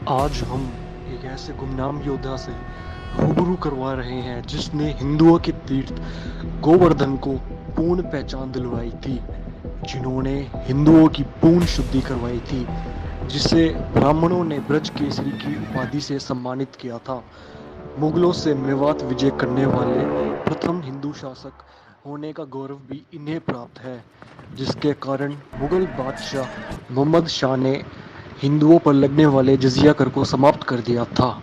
आज हम एक ऐसे गुमनाम योद्धा से रूबरू करवा रहे हैं जिसने हिंदुओं के तीर्थ गोवर्धन को पूर्ण पहचान दिलवाई थी, जिन्होंने हिंदुओं की पूर्ण शुद्धि करवाई थी, जिसे ब्राह्मणों ने ब्रज केसरी की उपाधि से सम्मानित किया था। मुगलों से मेवात विजय करने वाले प्रथम हिंदू शासक होने का गौरव भी इन्हें प्राप्त है, जिसके कारण मुगल बादशाह मोहम्मद शाह ने हिंदुओं पर लगने वाले जजिया कर को समाप्त कर दिया था।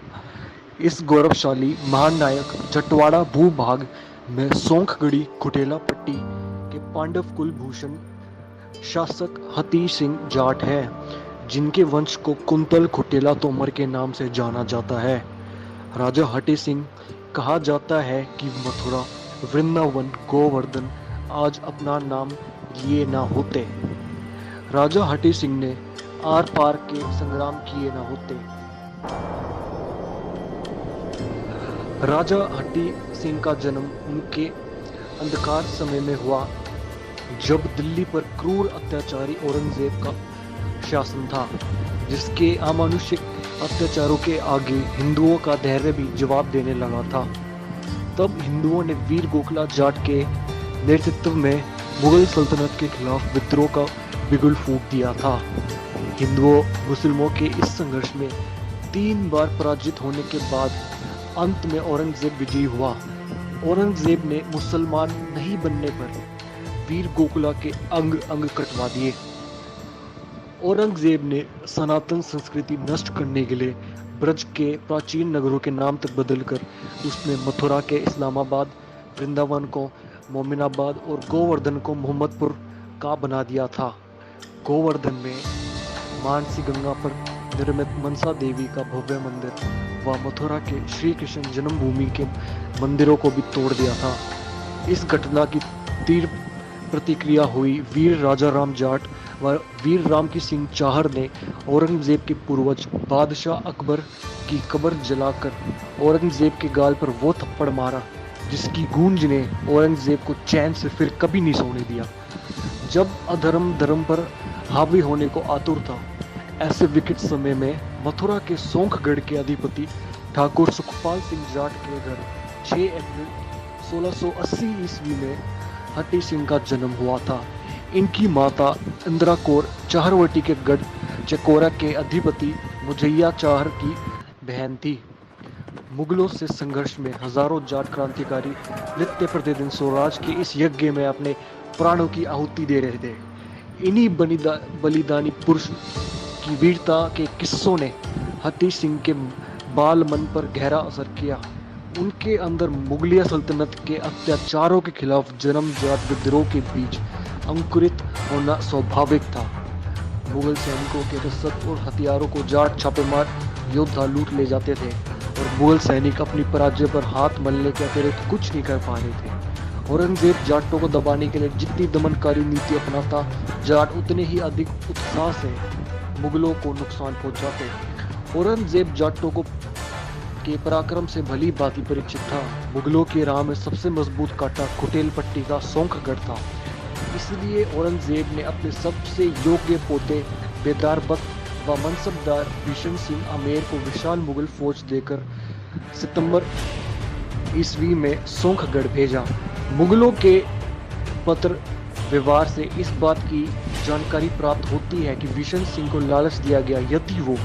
इस गौरवशाली महानायक जटवाड़ा भूभाग में सोंखगढ़ी कुटेला पट्टी के पांडव कुलभूषण शासक हती सिंह जाट है, जिनके वंश को कुंतल कुटेला तोमर के नाम से जाना जाता है। राजा हटी सिंह कहा जाता है कि मथुरा, वृंदावन, गोवर्धन आज अपना नाम लिए ना होते, राजा हटी सिंह ने आर पार के संग्राम किए ना होते। राजा हटी सिंह का जन्म उनके अंधकार समय में हुआ, जब दिल्ली पर क्रूर अत्याचारी औरंगजेब का शासन था, जिसके अमानुषिक अत्याचारों के आगे हिंदुओं का धैर्य भी जवाब देने लगा था। तब हिंदुओं ने वीर गोखला जाट के नेतृत्व में मुगल सल्तनत के खिलाफ विद्रोह का बिगुल फूंक दिया था। हिंदुओं मुस्लिमों के इस संघर्ष में 3 बार पराजित होने के बाद अंत में औरंगजेब विजयी हुआ। औरंगजेब ने मुसलमान नहीं बनने पर वीर गोकुला के अंग अंग कटवा दिए। औरंगजेब ने सनातन संस्कृति नष्ट करने के लिए ब्रज के प्राचीन नगरों के नाम तक बदलकर उसने मथुरा के इस्लामाबाद, वृंदावन को मोमिनाबाद और गोवर्धन को मोहम्मदपुर का बना दिया था। गोवर्धन में मानसी गंगा पर निर्मित मनसा देवी का भव्य मंदिर व मथुरा के श्री कृष्ण जन्मभूमि के मंदिरों को भी तोड़ दिया था। इस घटना की तीव्र प्रतिक्रिया हुई वीर राजा राम जाट व वीर राम की सिंह चाहर ने औरंगजेब के पूर्वज बादशाह अकबर की कब्र जलाकर औरंगजेब के गाल पर वो थप्पड़ मारा, जिसकी गूंज ने औरंगजेब को चैन से फिर कभी नहीं सोने दिया। जब अधर्म धर्म पर हावी होने को आतुर था, ऐसे विकट समय में मथुरा के सोंखगढ़ के अधिपति ठाकुर सुखपाल सिंह जाट के घर 6 अप्रैल 1680 ईस्वी में हटी सिंह का जन्म हुआ था। इनकी माता इंदिरा कौर चाहरवटी के गढ़ चकोरा के अधिपति मुजैया चाहर की बहन थी। मुगलों से संघर्ष में हजारों जाट क्रांतिकारी नित्य प्रतिदिन स्वराज के इस यज्ञ में अपने प्राणों की आहुति दे रहे थे। इन्हीं बलिदानी पुरुष की वीरता के किस्सों ने हती सिंह के बाल मन पर गहरा असर किया। उनके अंदर मुगलिया सल्तनत के अत्याचारों के खिलाफ जन्मजात विद्रोह के बीच अंकुरित होना स्वाभाविक था। मुगल सैनिकों के रसद और हथियारों को जाट छापेमार योद्धा लूट ले जाते थे और मुगल सैनिक अपनी पराजय पर हाथ मलने के अतिरिक्त कुछ नहीं कर पा रहे थे। औरंगजेब जाटों को दबाने के लिए जितनी दमनकारी नीति अपनाता, जाट उतने ही अधिक उत्साह से मुगलों को नुकसान पहुंचाते। औरंगजेब जाटों को के पराक्रम से भली भांति परिचित था। मुगलों की राह में सबसे मजबूत कांटा कुटेल पट्टी का सोंखगढ़ था। इसलिए औरंगजेब ने अपने सबसे योग्य पोते बेदार बख्त व मनसबदार भीषण सिंह आमेर को विशाल मुगल फौज देकर सितंबर ईस्वी में सोंखगढ़ भेजा। मुगलों के पत्र व्यवहार से इस बात की जानकारी प्राप्त होती है कि भीषण सिंह को लालच दिया गया, यदि वो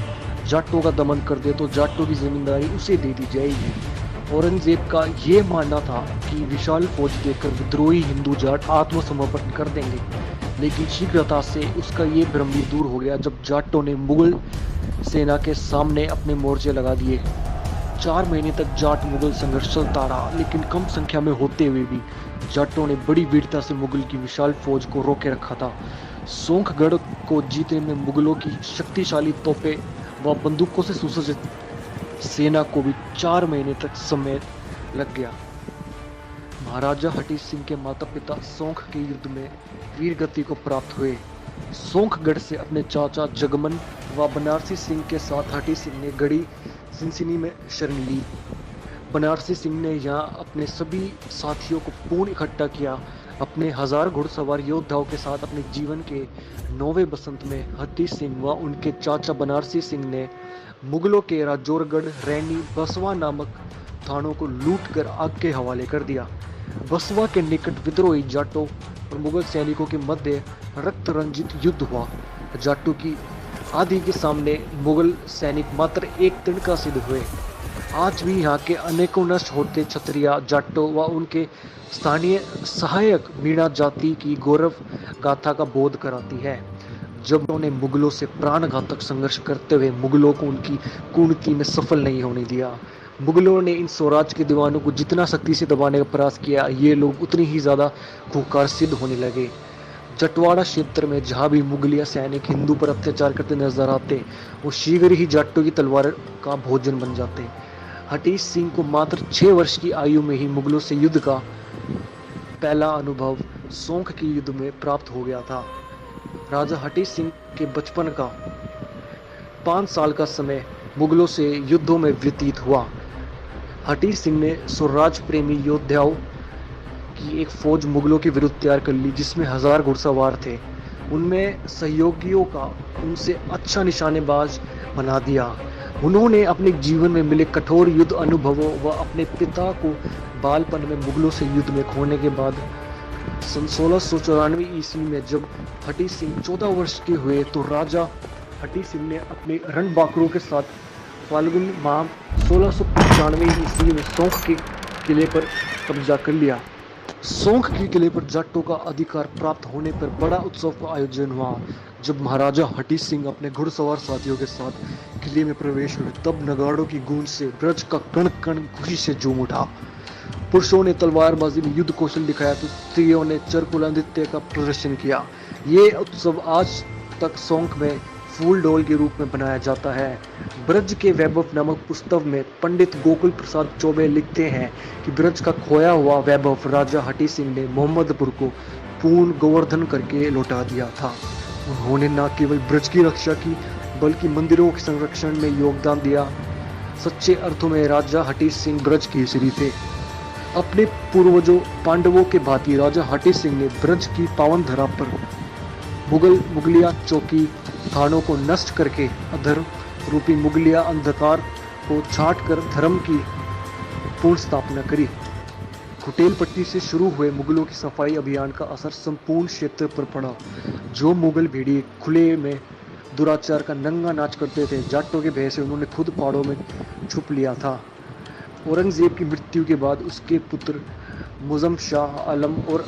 जाटों का दमन कर दे तो जाटों की जिम्मेदारी उसे दे दी जाएगी। औरंगजेब का ये मानना था कि विशाल फौज देकर विद्रोही हिंदू जाट आत्मसमर्पण कर देंगे, लेकिन शीघ्रता से उसका ये भ्रम भी दूर हो गया जब जाटों ने मुगल सेना के सामने अपने मोर्चे लगा दिए। 4 महीने तक जाट मुगल संघर्ष चलता रहा, लेकिन कम संख्या में होते हुए भी जाटों ने बड़ी वीरता से मुगल की विशाल फौज को रोके रखा था। सोंखगढ़ को जीतने में मुगलों की शक्तिशाली तोपें व बंदूकों से सुसज्जित सेना को भी 4 महीने तक समय लग गया। महाराजा हटी सिंह के माता पिता सोंख के युद्ध में वीर गति को प्राप्त हुए। सोंखगढ़ से अपने चाचा जगमन व बनारसी सिंह के साथ हटी सिंह ने गढ़ी सिंसिनी में शरण ली। बनारसी सिंह ने यहाँ अपने सभी साथियों को पूर्ण इकट्ठा किया अपने 1000 घुड़सवार योद्धाओं के साथ अपने जीवन के 9वें बसंत में हटी सिंह व उनके चाचा बनारसी सिंह ने मुगलों के राजौरगढ़, रैनी, बसवा नामक थानों को लूट कर आग के हवाले कर दिया। बसवा के निकट विद्रोही जाटों और मुगल सैनिकों के मध्य रक्त रंजित युद्ध हुआ। जाटों की आदि के सामने मुगल सैनिक मात्र एक तिनका सिद्ध हुए। आज भी यहाँ के अनेकों नष्ट होते क्षत्रिय जाटों व उनके स्थानीय सहायक मीणा जाति की गौरव गाथा का बोध कराती है। जब उन्होंने मुगलों से प्राणघातक संघर्ष करते हुए मुगलों को उनकी कुनीति में सफल नहीं होने दिया। मुगलों ने इन स्वराज के दीवानों को जितना सख्ती से दबाने का प्रयास किया, ये लोग उतनी ही ज्यादा खूंखार सिद्ध होने लगे। जटवाड़ा क्षेत्र में जहां भी मुगलिया सैनिक हिंदू पर अत्याचार करते नजर आते, वो शीघ्र ही जाटों की तलवार का भोजन बन जाते। हटी सिंह को मात्र 6 वर्ष की आयु में ही मुगलों से युद्ध का पहला अनुभव सोंख के युद्ध में प्राप्त हो गया था। राजा हटी सिंह के बचपन का 5 साल का समय मुगलों से युद्धों में व्यतीत हुआ। हटी सिंह ने स्वराज प्रेमी योद्धाओं की एक फौज मुगलों के विरुद्ध तैयार कर ली, जिसमें 1000 घुड़सवार थे। उनमें सहयोगियों का उनसे अच्छा निशानेबाज बना दिया। उन्होंने अपने जीवन में मिले कठोर युद्ध अनुभवों व अपने पिता को बालपन में मुगलों से युद्ध में खोने के बाद सन 1694 ईस्वी में जब हटी सिंह 14 वर्ष के हुए तो राजा हटी सिंह ने अपने रणबांकुरों के साथ फाल्गुन माह 1695 ईस्वी में सोंख के किले पर कब्जा कर लिया। सोंख के किले पर जाटों का अधिकार प्राप्त होने पर बड़ा उत्सव का आयोजन हुआ। जब महाराजा हटी सिंह अपने घुड़सवार साथियों के साथ किले में प्रवेश हुए, तब नगाड़ों की गूंज से ब्रज का कण कण खुशी से झूम उठा। पुरुषों ने तलवारबाजी में युद्ध कौशल दिखाया तो स्त्रियों ने चरकुला नृत्य का प्रदर्शन किया। ये उत्सव आज तक सोंख में फूल डोल के रूप में बनाया जाता है। ब्रज के वैभव नामक पुस्तक में पंडित गोकुल प्रसाद चौबे लिखते हैं कि ब्रज का खोया हुआ वैभव राजा हटी सिंह ने मोहम्मदपुर को पूर्ण गोवर्धन करके लौटा दिया था। उन्होंने न केवल ब्रज की रक्षा की बल्कि मंदिरों के संरक्षण में योगदान दिया। सच्चे अर्थों में राजा हटी सिंह ब्रज केसरी थे। अपने पूर्वजों पांडवों के भांति राजा हटी सिंह ने ब्रज की पावन धरा पर मुगलिया चौकी थानों को नष्ट करके अधर्म रूपी मुगलिया अंधकार को छाट कर धर्म की पूर्ण स्थापना करी। कुटेल पट्टी से शुरू हुए मुगलों की सफाई अभियान का असर संपूर्ण क्षेत्र पर पड़ा। जो मुगल भेड़िए खुले में दुराचार का नंगा नाच करते थे, जाटों के भय से उन्होंने खुद पहाड़ों में छुप लिया था। औरंगजेब की मृत्यु के बाद उसके पुत्र मुज़म शाह आलम और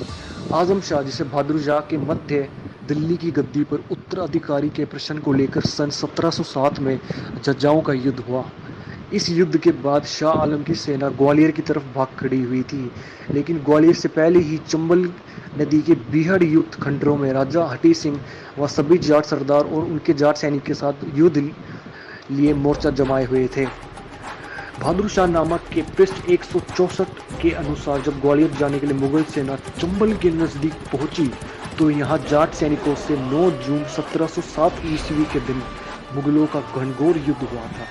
आजम शाह जिसे बहादुर शाह के मध्य दिल्ली की गद्दी पर उत्तराधिकारी के प्रश्न को लेकर सन 1707 में जज्जाओं का युद्ध हुआ। इस युद्ध के बाद शाह आलम की सेना ग्वालियर की तरफ भाग खड़ी हुई थी, लेकिन ग्वालियर से पहले ही चंबल नदी के बीहड़ युद्ध खंडरों में राजा हटी सिंह व सभी जाट सरदार और उनके जाट सैनिक के साथ युद्ध लिए मोर्चा जमाए हुए थे। बहादुर शाह नामक के पृष्ठ 164 के अनुसार जब ग्वालियर जाने के लिए मुगल सेना चंबल के नजदीक पहुंची तो यहाँ जाट सैनिकों से 9 जून 1707 ईस्वी के दिन मुगलों का घनघोर युद्ध हुआ था।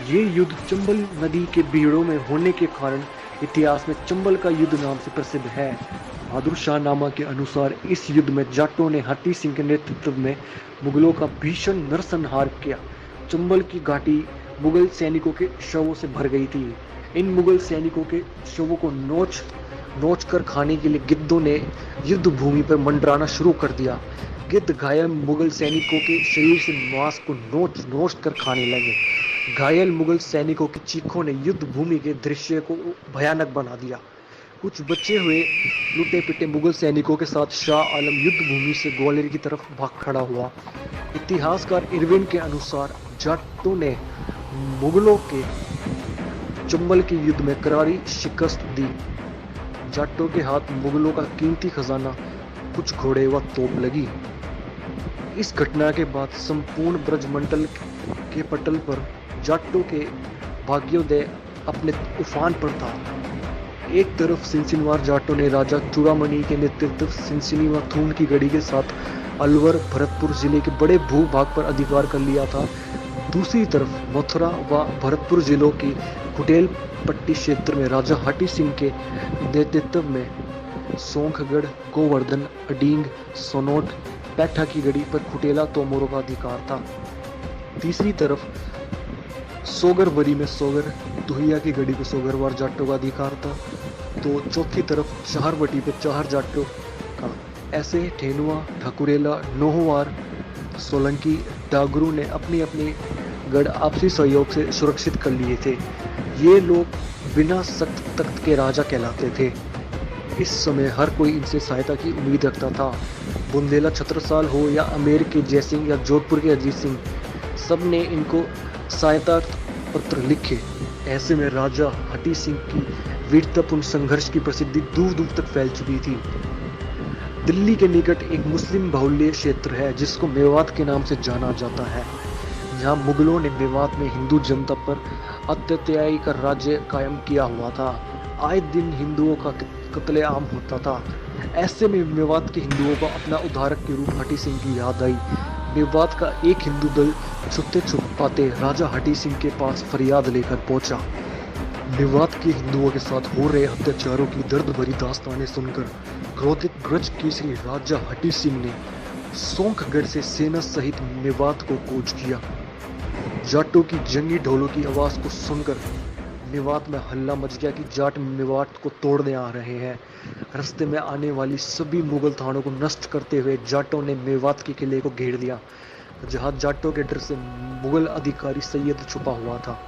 ये युद्ध चंबल नदी के बीड़ों में होने के कारण इतिहास में चंबल का युद्ध नाम से प्रसिद्ध है। बहादुर शाह नामा के अनुसार इस युद्ध में जाटों ने हटी सिंह के नेतृत्व में मुगलों का भीषण नरसंहार किया। चंबल की घाटी मुगल सैनिकों के शवों से भर गई थी। इन मुगल सैनिकों के शवों को नोच कर खाने के लिए गिद्धों ने युद्ध भूमि पर मंडराना शुरू कर दिया। गिद्ध घायल मुगल सैनिकों के शरीर से मांस को नोच कर खाने लगे। घायल मुगल सैनिकों की चीखों ने युद्ध भूमि के दृश्य को भयानक बना दिया। कुछ बचे हुए लुटे पिटे मुगल सैनिकों के साथ शाह आलम युद्ध भूमि से ग्वालियर की तरफ भाग खड़ा हुआ। इतिहासकार इरविन के अनुसार जाटों ने मुगलों के चंबल के युद्ध में करारी शिकस्त दी। जाटों के हाथ मुगलों का कीमती खजाना, कुछ घोड़े व तोप लगी। इस घटना के बाद संपूर्ण ब्रजमंडल के पटल पर जाटों के भाग्योदय अपने उफान पर था। एक तरफ सिनसिनवार जाटों ने राजा चूड़ामणि के नेतृत्व सिनसिनी व थून की गढ़ी के साथ अलवर भरतपुर जिले के बड़े भूभाग पर अधिकार कर लिया था। दूसरी तरफ मथुरा व भरतपुर जिलों की कुटेल पट्टी क्षेत्र में राजा हटी सिंह के नेतृत्व में सोंखगढ़, गोवर्धन, अडींग, सोनोट, पैठा की गढ़ी पर खुटेला तोमरों का अधिकार था। तीसरी तरफ सोगरवरी में सोगर, दुहिया की गढ़ी को सोगरवार जाटों का अधिकार था। तो चौथी तरफ चाहरवटी पे चाहर जाटों का। ऐसे ठेनुआ, ठाकुरेला, नोहवार, सोलंकी, डागरू ने अपनी अपनी गढ़ आपसी सहयोग से सुरक्षित कर लिए थे। ये लोग बिना सख्त तख्त के राजा कहलाते थे। इस समय हर कोई इनसे सहायता की उम्मीद रखता था। बुंदेला छत्रसाल हो या अमेर के जयसिंह या जोधपुर के अजीत सिंह, सब ने इनको सहायता पत्र लिखे। ऐसे में राजा हटी सिंह की वीरतापूर्ण संघर्ष की प्रसिद्धि दूर दूर तक फैल चुकी थी। दिल्ली के निकट एक मुस्लिम बाहुल्य क्षेत्र है जिसको मेवात के नाम से जाना जाता है। यहाँ मुगलों ने मेवात में हिंदू जनता पर अत्याचार का राज्य कायम किया हुआ था। आए दिन हिंदुओं का कत्लेआम होता था। ऐसे में मेवात के हिंदुओं को अपना उद्धारक के रूप हटी सिंह की याद आई। मेवात का एक हिंदू दल छुपते छुपाते राजा हटी सिंह के पास फरियाद लेकर पहुंचा। मेवात के हिंदुओं के साथ हो रहे अत्याचारों की दर्द भरी दास्तानें सुनकर क्रोधित गज केसरी राजा हटी सिंह ने सोंखगढ़ से सेना सहित मेवात को कूच किया। जाटों की जंगी ढोलों की आवाज को सुनकर मेवात में हल्ला मच गया कि जाट मेवात को तोड़ने आ रहे हैं। रास्ते में आने वाली सभी मुगल थानों को नष्ट करते हुए जाटों ने मेवात के किले को घेर लिया, जहां जाटों के डर से मुगल अधिकारी सैयद छुपा हुआ था।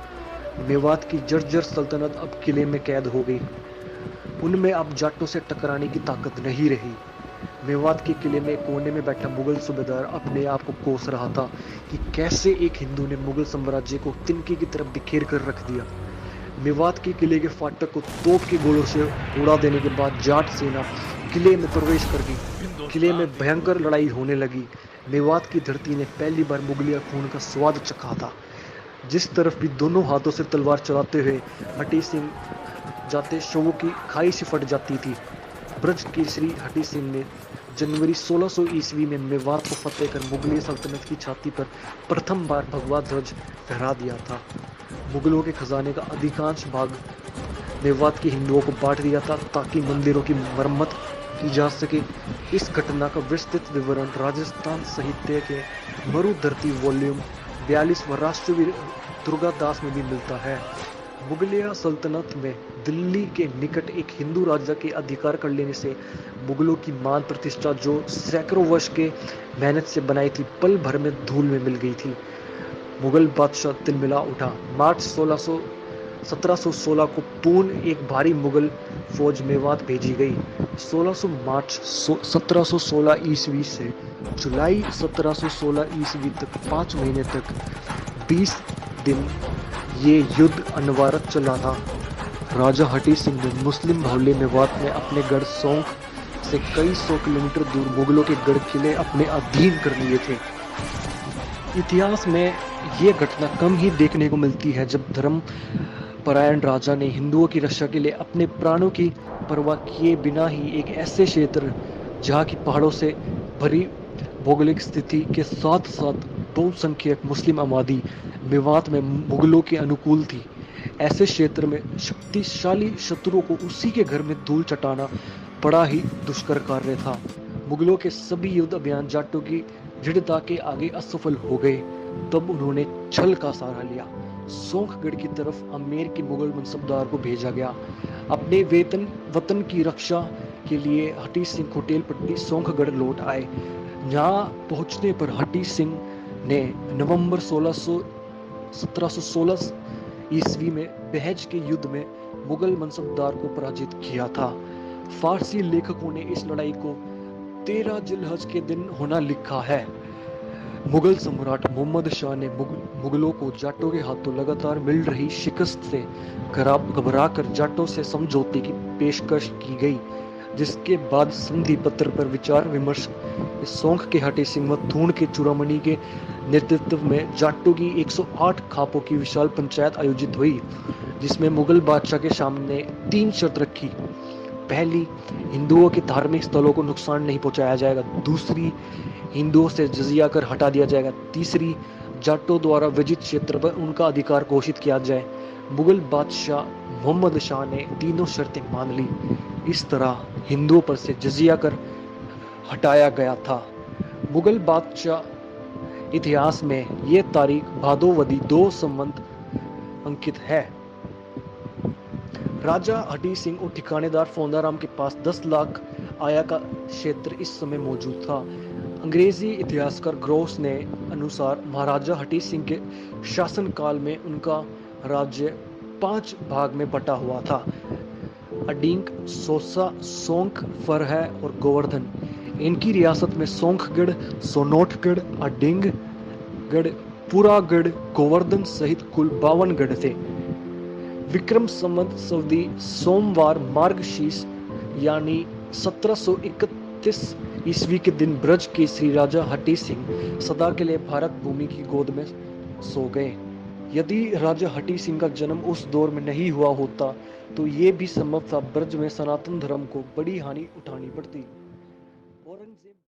मेवात की जर्जर सल्तनत अब किले में कैद हो गई। उनमें अब जाटों से टकराने की ताकत नहीं रही। मेवात के किले में कोने में बैठा मुगल सूबेदार अपने आप को कोस रहा था कि कैसे एक हिंदू ने मुगल साम्राज्य को तिनके की तरफ बिखेर कर रख दिया। मेवात के किले के फाटक को तोप के गोलों से उड़ा देने के बाद जाट सेना किले में प्रवेश कर गई। किले में भयंकर लड़ाई होने लगी। मेवात की धरती ने पहली बार मुगलिया खून का स्वाद चखा था। जिस तरफ भी दोनों हाथों से तलवार चलाते हुए हटी सिंह जाते, शवों की खाई से फट जाती थी। ब्रज केसरी हटी सिंह ने जनवरी 1600 ईस्वी में मेवात को फतेह कर मुगलिया सल्तनत की छाती पर प्रथम बार भगवा ध्वज फहरा दिया था। मुगलों के खजाने का अधिकांश भाग मेवात के हिंदुओं को बांट दिया था ताकि मंदिरों की मरम्मत की जा सके। इस घटना का विस्तृत विवरण राजस्थान साहित्य के मरुधरती वॉल्यूम 42 व राष्ट्रवीर दुर्गादास में भी मिलता है। मुगलिया सल्तनत में दिल्ली के निकट एक हिंदू राजा के अधिकार कर लेने से मुगलों की मान प्रतिष्ठा, जो सैकड़ों वर्ष के मेहनत से बनाई थी, पल भर में धूल में मिल गई थी। मुगल बादशाह तिलमिला उठा। मार्च 1716 को पूर्ण एक भारी मुगल फौज मेवात भेजी गई। 16 मार्च 1716 ईस्वी से जुलाई 1716 ईस्वी तक 5 महीने तक 20 दिन ये युद्ध अनवरत चला था। राजा हटी सिंह ने मुस्लिम बाहुल्य मेवात में अपने गढ़ सोंख से कई 100 किलोमीटर दूर मुगलों के गढ़ किले अपने अधीन कर लिए थे। इतिहास में ये घटना कम ही देखने को मिलती है जब धर्म परायण राजा ने हिंदुओं की रक्षा के लिए अपने प्राणों की परवाह किए बिना ही एक ऐसे क्षेत्र जहाँ की पहाड़ों से भरी भौगोलिक स्थिति के साथ साथ बहुसंख्यक मुस्लिम आबादी मेवात में मुगलों के अनुकूल थी, ऐसे क्षेत्र में शक्तिशाली शत्रुओं को उसी के घर में धूल चटाना बड़ा ही दुष्कर कार्य था। मुगलों के सभी युद्ध अभियान जाटों की दृढ़ता के आगे असफल हो गए। तब उन्होंने छल का सहारा लिया। सोंखगढ़ की तरफ आमेर के मुगल मनसबदार को भेजा गया। अपने वतन की रक्षा के लिए हटी सिंह कोटेलपट्टी सोंखगढ़ लौट आए। यहाँ पहुंचने पर हटी सिंह ने नवंबर 1716 ईस्वी में बहज के युद्ध में मुगल मनसबदार को पराजित किया था। फारसी लेखकों ने इस लड़ाई को 13 जिलहज के दिन होना लिखा है। मुगल सम्राट मोहम्मद शाह ने मुगलों को जाटों के हाथों लगातार मिल रही शिकस्त से घबराकर जाटों से समझौते की पेशकश की गई, जिसके बाद संधि पत्र पर विचार विमर्श सोंख के हटी सिंह व थूण के चूड़ामणि के नेतृत्व में जाटों की 108 खापों की विशाल पंचायत आयोजित हुई, जिसमें मुगल बादशाह के सामने 3 शर्त रखी। पहली, हिंदुओं के धार्मिक स्थलों को नुकसान नहीं पहुंचाया जाएगा। दूसरी, हिंदुओं से जजिया कर हटा दिया जाएगा। तीसरी, जाटों द्वारा विजित क्षेत्र पर उनका अधिकार घोषित किया जाए। मुगल बादशाह मोहम्मद शाह ने तीनों शर्तें मान ली। इस तरह हिंदुओं पर से जजिया कर हटाया गया था। मुगल बादशाह इतिहास में ये तारीख भादोवदी 2 संवत अंकित है। राजा हठी सिंह और ठिकानेदार फोंदाराम के पास 10 लाख आया का क्षेत्र इस समय मौजूद था। अंग्रेजी इतिहासकार ग्रोस ने अनुसार महाराजा हठी सिंह के शासनकाल में उनका राज्य 5 भाग में बटा हुआ था। अडिंग, सोसा, सोंख, फरहै और गोवर्धन। इनकी रियासत में सोंखगढ़, सोनोटगढ़, अडिंगगढ़, पुरागढ़, गोवर्धन सहित कुल 52 गढ़ थे। विक्रम संवत सऊदी सोमवार मार्गशीर्ष यानी 1731 ईस्वी के दिन ब्रज के श्री राजा हठी सिंह सदा के लिए भारत भूमि की गोद में सो गए। यदि राजा हठी सिंह का जन्म उस दौर में नहीं हुआ होता तो ये भी संभव था ब्रज में सनातन धर्म को बड़ी हानि उठानी पड़ती। औरंगजेब